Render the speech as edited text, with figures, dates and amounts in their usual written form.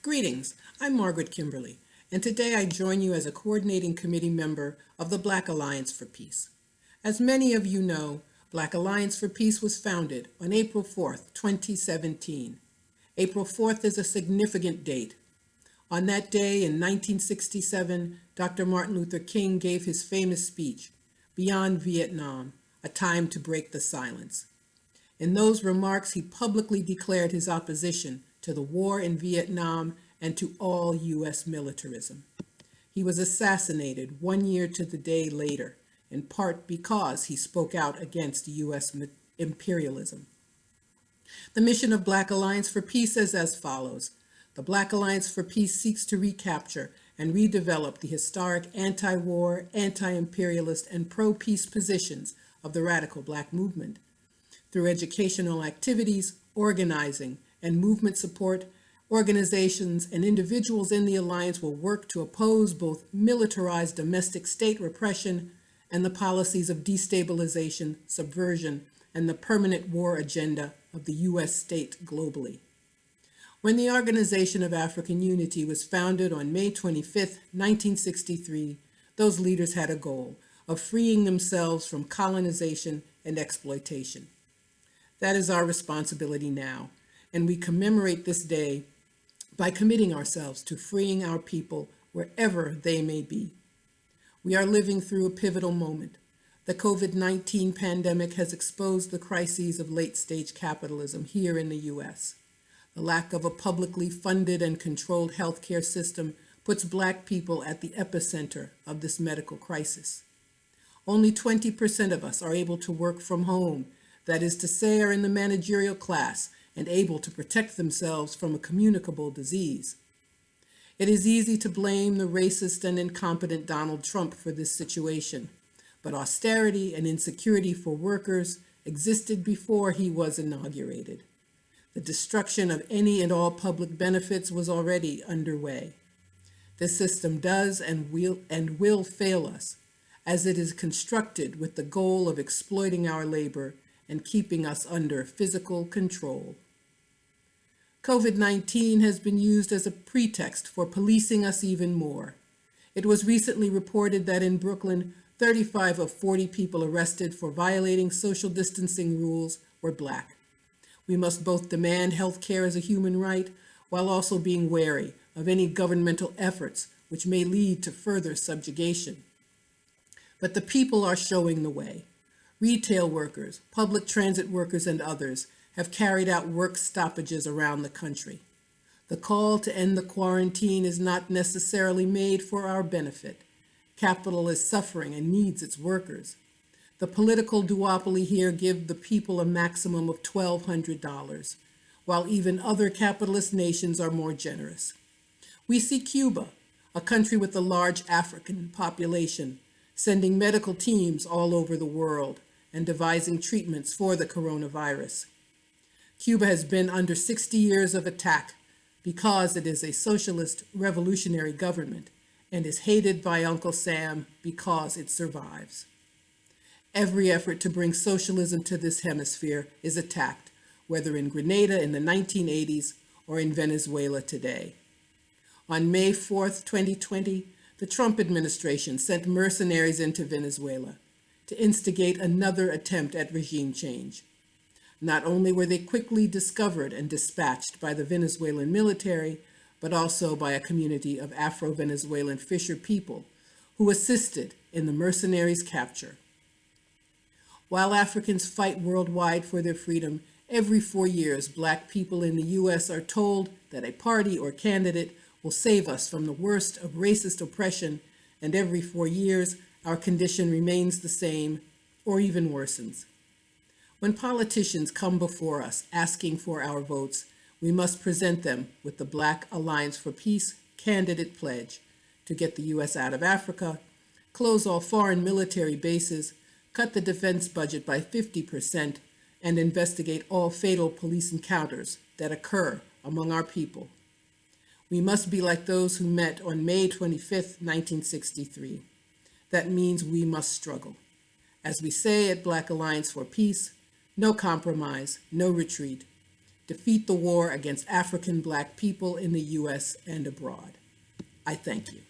Greetings, I'm Margret Kimberley, and today I join you as a coordinating committee member of the Black Alliance for Peace. As many of you know, Black Alliance for Peace was founded on April 4th, 2017. April 4th is a significant date. On that day in 1967, Dr. Martin Luther King gave his famous speech, Beyond Vietnam, A Time to Break the Silence. In those remarks, he publicly declared his opposition to the war in Vietnam and to all U.S. militarism. He was assassinated 1 year to the day later, in part because he spoke out against U.S. imperialism. The mission of Black Alliance for Peace is as follows. The Black Alliance for Peace seeks to recapture and redevelop the historic anti-war, anti-imperialist, and pro-peace positions of the radical Black movement. Through educational activities, organizing, and movement support, organizations and individuals in the Alliance will work to oppose both militarized domestic state repression and the policies of destabilization, subversion, and the permanent war agenda of the U.S. state globally. When the Organization of African Unity was founded on May 25, 1963, those leaders had a goal of freeing themselves from colonization and exploitation. That is our responsibility now, and we commemorate this day by committing ourselves to freeing our people wherever they may be. We are living through a pivotal moment. The COVID-19 pandemic has exposed the crises of late-stage capitalism here in the U.S. The lack of a publicly funded and controlled healthcare system puts Black people at the epicenter of this medical crisis. Only 20% of us are able to work from home, that is to say, are in the managerial class and able to protect themselves from a communicable disease. It is easy to blame the racist and incompetent Donald Trump for this situation, but austerity and insecurity for workers existed before he was inaugurated. The destruction of any and all public benefits was already underway. This system does and will fail us, as it is constructed with the goal of exploiting our labor and keeping us under physical control. COVID-19 has been used as a pretext for policing us even more. It was recently reported that in Brooklyn, 35 of 40 people arrested for violating social distancing rules were Black. We must both demand health care as a human right while also being wary of any governmental efforts which may lead to further subjugation. But the people are showing the way. Retail workers, public transit workers, and others have carried out work stoppages around the country. The call to end the quarantine is not necessarily made for our benefit. Capital is suffering and needs its workers. The political duopoly here give the people a maximum of $1,200, while even other capitalist nations are more generous. We see Cuba, a country with a large African population, sending medical teams all over the world and devising treatments for the coronavirus. Cuba has been under 60 years of attack because it is a socialist revolutionary government and is hated by Uncle Sam because it survives. Every effort to bring socialism to this hemisphere is attacked, whether in Grenada in the 1980s or in Venezuela today. On May 4th, 2020, the Trump administration sent mercenaries into Venezuela to instigate another attempt at regime change. Not only were they quickly discovered and dispatched by the Venezuelan military, but also by a community of Afro-Venezuelan fisher people who assisted in the mercenaries' capture. While Africans fight worldwide for their freedom, every 4 years, Black people in the U.S. are told that a party or candidate will save us from the worst of racist oppression, and every 4 years, our condition remains the same or even worsens. When politicians come before us asking for our votes, we must present them with the Black Alliance for Peace candidate pledge to get the U.S. out of Africa, close all foreign military bases, cut the defense budget by 50%, and investigate all fatal police encounters that occur among our people. We must be like those who met on May 25, 1963. That means we must struggle. As we say at Black Alliance for Peace, no compromise, no retreat. defeat the war against African Black people in the U.S. and abroad. I thank you.